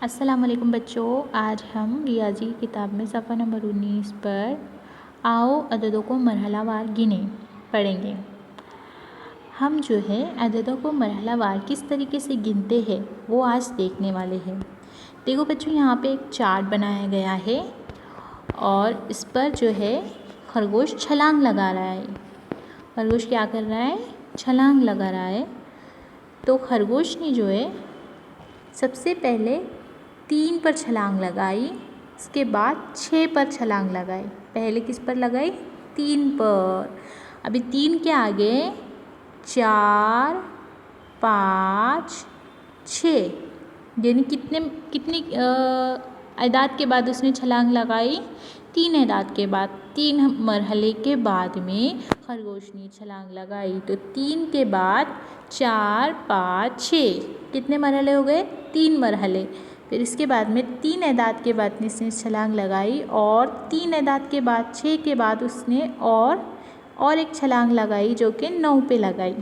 अस्सलाम वालेकुम बच्चों, आज हम रियाजी की किताब में सफ़ा नंबर 19 पर आओ अददों को मरहलावार गिने पढ़ेंगे। हम जो है अददों को मरहलावार किस तरीके से गिनते हैं वो आज देखने वाले हैं। देखो बच्चों, यहाँ पे एक चार्ट बनाया गया है और इस पर जो है खरगोश छलांग लगा रहा है। खरगोश क्या कर रहा है? छलांग लगा रहा है। तो खरगोश ने जो है सबसे पहले 3 पर छलांग लगाई, इसके बाद 6 पर छलांग लगाई। पहले किस पर लगाई? 3 पर। अभी 3 के आगे 4, 5, 6 यानी कितनी अदाद के बाद उसने छलांग लगाई? 3 अदाद के बाद, 3 मरहले के बाद में खरगोश ने छलांग लगाई। तो 3 के बाद 4, 5, 6 कितने मरहले हो गए? 3 मरहले। फिर इसके बाद में 3 अदाद के बाद इसने छलांग लगाई और 3 अदाद के बाद 6 के बाद उसने और एक छलांग लगाई जो कि 9 पे लगाई।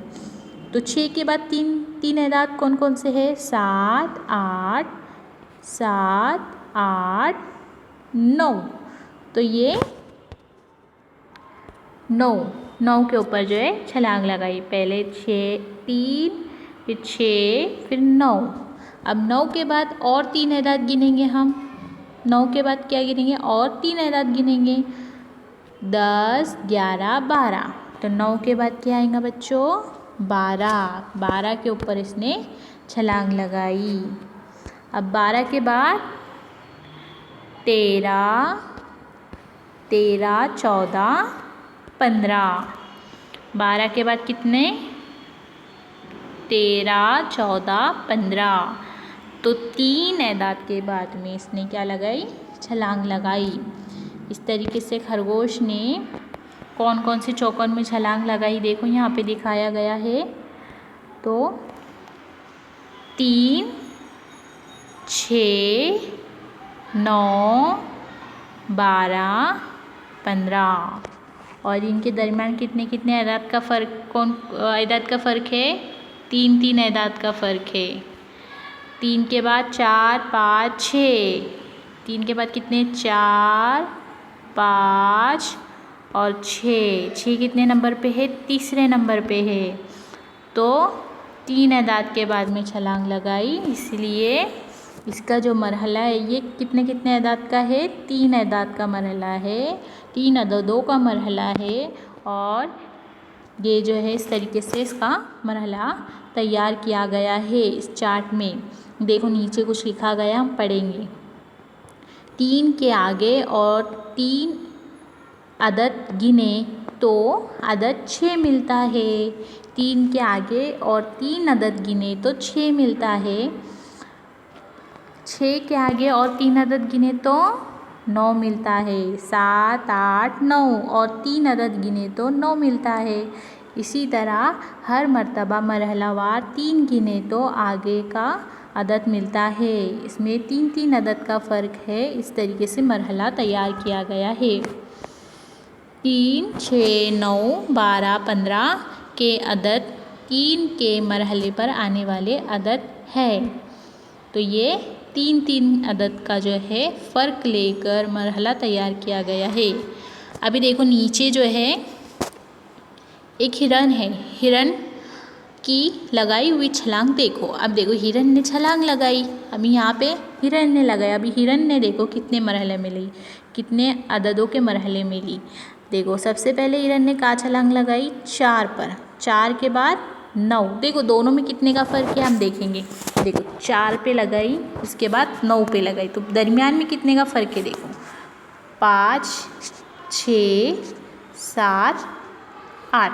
तो 6 के बाद 3 अदाद कौन कौन से हैं? 7, 8, 9। तो ये 9 के ऊपर जो है छलांग लगाई। पहले 3, फिर 6, फिर 9। अब 9 के बाद और 3 अदाद गिनेंगे हम। 9 के बाद क्या गिनेंगे? और 3 अदाद गिनेंगे। 10, 11, 12। तो 9 के बाद क्या आएगा बच्चों? 12 के ऊपर इसने छलांग लगाई। अब 12 के बाद 13, 14, 15। 12 के बाद कितने? 13, 14, 15। तो 3 अदाद के बाद में इसने क्या लगाई? छलांग लगाई। इस तरीके से खरगोश ने कौन कौन से चौकोन में छलांग लगाई देखो यहाँ पे दिखाया गया है। तो 3, 6, 9, 12, 15। और इनके दरमियान कितने अदाद का फ़र्क है? 3 अदाद का फ़र्क है। 3 के बाद 4, 5, 6। 3 के बाद कितने? 4, 5 और 6। 6 कितने नंबर पे है? तीसरे नंबर पे है। तो 3 अदाद के बाद में छलांग लगाई, इसलिए इसका जो मरहला है ये कितने अदाद का है? 3 अदाद का मरहला है। 3 अददों का मरहला है और ये जो है इस तरीके से इसका मरहला तैयार किया गया है इस चार्ट में। देखो नीचे कुछ लिखा गया, हम पढ़ेंगे। 3 के आगे और 3 अदद गिने तो अदद 6 मिलता है। 3 के आगे और 3 अदद गिने तो 6 मिलता है। 6 के आगे और 3 अदद गिने तो 9 मिलता है। 7, 8, 9 और 3 अदद गिने तो 9 मिलता है। इसी तरह हर मर्तबा मरहलावार 3 गिने तो आगे का अदद मिलता है। इसमें 3 अदद का फ़र्क है। इस तरीके से मरहला तैयार किया गया है। 3, 6, 9, 12, 15 के अदद 3 के मरहले पर आने वाले अदद है। तो ये 3 अदद का जो है फ़र्क लेकर मरहला तैयार किया गया है। अभी देखो नीचे जो है एक हिरन है। हिरन की लगाई हुई छलांग देखो। अब देखो हिरन ने छलांग लगाई, अभी यहाँ पे हिरन ने लगाया। अभी हिरन ने देखो कितने मरहले में ली, कितने अददों के मरहले में ली। देखो सबसे पहले हिरन ने कहाँ छलांग लगाई? 4 पर। 4 के बाद 9। देखो दोनों में कितने का फ़र्क है हम देखेंगे। देखो 4 पे लगाई, उसके बाद 9 पे लगाई, तो दरमियान में कितने का फ़र्क है? देखो 5, 6, 7, 8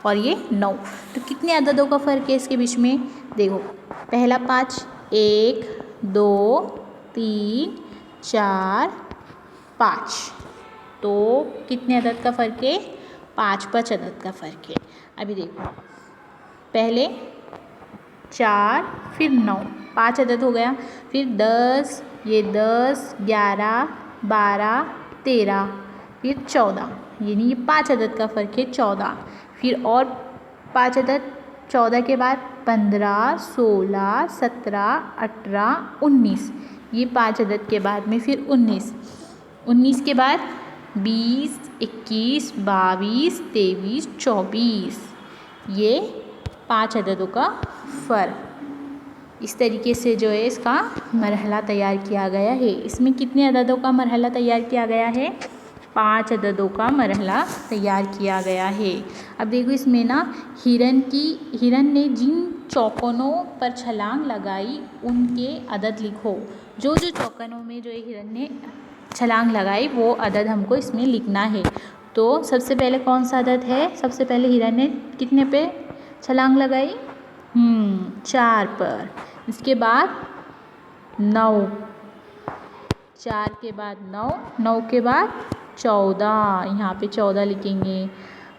और ये 9। तो कितने अददों का फ़र्क है इसके बीच में? देखो पहला 5, 1, 2, 3, 4, 5। तो कितने अदद का फ़र्क है? 5 अदद का फ़र्क है। अभी देखो पहले 4 फिर 9, 5 अदद हो गया। फिर 10, ये 10, 11, 12, 13, फिर 14, यानी ये 5 अदद का फ़र्क है 14। फिर और 5 अदद 14 के बाद 15, 16, 17, 18, 19। ये 5 अदद के बाद में फिर 19। 19 के बाद 20, 21, 22, 23, 24। ये 5 अददों का फ़र्क। इस तरीके से जो है इसका मरहला तैयार किया गया है। इसमें कितने अददों का मरहला तैयार किया गया है? 5 अददों का मरहला तैयार किया गया है। अब देखो इसमें ना हिरन ने जिन चौकोनों पर छलांग लगाई उनके अदद लिखो। जो जो चौकोनों में जो हिरन ने छलांग लगाई वो अदद हमको इसमें लिखना है। तो सबसे पहले कौन सा अदद है? सबसे पहले हिरन ने कितने पे छलांग लगाई? 4 पर। इसके बाद 9, 4 के बाद 9, 9 के बाद 14, यहाँ पे 14 लिखेंगे।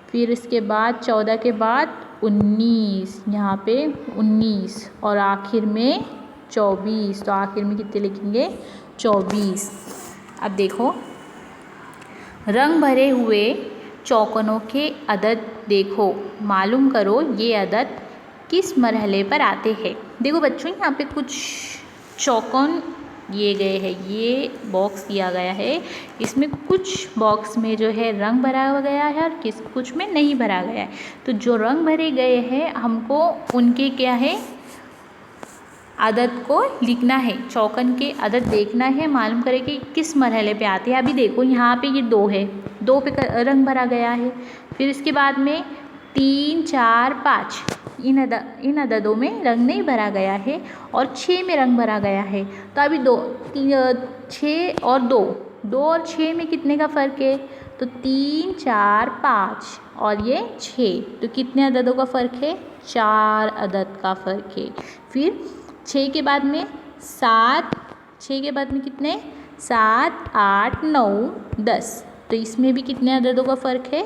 फिर इसके बाद 14 के बाद 19, यहाँ पे 19 और आखिर में 24। तो आखिर में कितने लिखेंगे? 24। अब देखो रंग भरे हुए चौकोनों के अदद देखो, मालूम करो ये अदद किस मरहले पर आते हैं। देखो बच्चों यहाँ पे कुछ चौकोन दिए गए हैं, ये बॉक्स दिया गया है। इसमें कुछ बॉक्स में जो है रंग भरा गया है और कुछ में नहीं भरा गया है। तो जो रंग भरे गए हैं हमको उनके क्या है अदद को लिखना है। चौकोन के अदद देखना है, मालूम करें कि किस मरहले पे आते हैं। अभी देखो यहाँ पे ये 2 है, 2 पे रंग भरा गया है। फिर इसके बाद में 3, 4, 5 इन अददों में रंग नहीं भरा गया है और 6 में रंग भरा गया है। तो अभी 6 और 2 और 6 में कितने का फ़र्क है? तो 3, 4, 5 और ये 6। तो कितने अददों का फ़र्क है? 4 अदद का फ़र्क है। फिर 6 के बाद में 7, 6 के बाद में कितने? 7, 8, 9, 10। तो इसमें भी कितने अददों का फ़र्क है?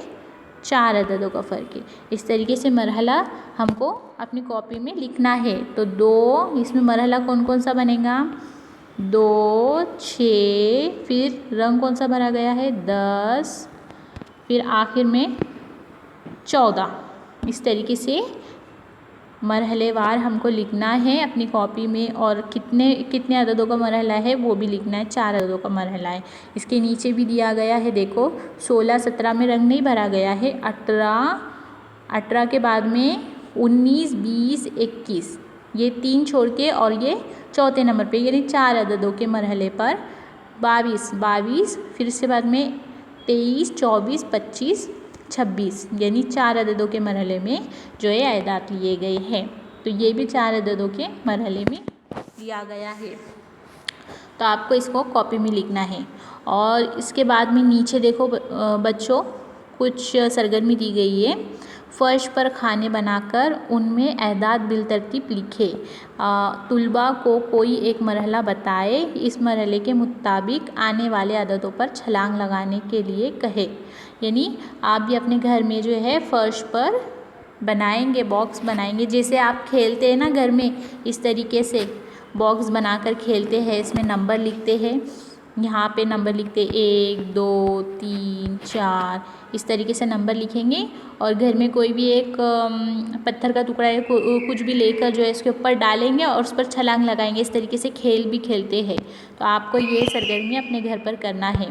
4 अददों का फ़र्क है। इस तरीके से मरहला हमको अपनी कॉपी में लिखना है। तो 2, इसमें मरहला कौन कौन सा बनेगा? 2, 6, फिर रंग कौन सा भरा गया है? 10, फिर आखिर में 14। इस तरीके से मरहलेवार हमको लिखना है अपनी कॉपी में और कितने अददों का मरहला है वो भी लिखना है। 4 अददों का मरहला है। इसके नीचे भी दिया गया है, देखो 16, 17 में रंग नहीं भरा गया है। 18 के बाद में 19, 20, 21 ये 3 छोड़ के और ये चौथे नंबर पे यानी 4 अददों के मरहले पर 22, फिर इसके बाद में 23, 24, 25, 26 यानी 4 अददों के मरहले में जो है अदद लिए गए हैं। तो ये भी 4 अददों के मरहले में लिया गया है। तो आपको इसको कॉपी में लिखना है। और इसके बाद में नीचे देखो बच्चों कुछ सरगर्मी दी गई है। फर्श पर खाने बनाकर उनमें अहदाद बिलतरतीब लिखे। तुलबा को कोई एक मरहला बताए, इस मरहले के मुताबिक आने वाले अददों पर छलांग लगाने के लिए कहे। यानी आप भी अपने घर में जो है फर्श पर बनाएंगे, बॉक्स बनाएंगे। जैसे आप खेलते हैं ना घर में, इस तरीके से बॉक्स बनाकर खेलते हैं, इसमें नंबर लिखते हैं। यहाँ पे नंबर लिखते 1, 2, 3, 4 इस तरीके से नंबर लिखेंगे। और घर में कोई भी एक पत्थर का टुकड़ा या कुछ भी लेकर जो है इसके ऊपर डालेंगे और उस पर छलांग लगाएंगे। इस तरीके से खेल भी खेलते हैं। तो आपको ये सरगर्मी अपने घर पर करना है।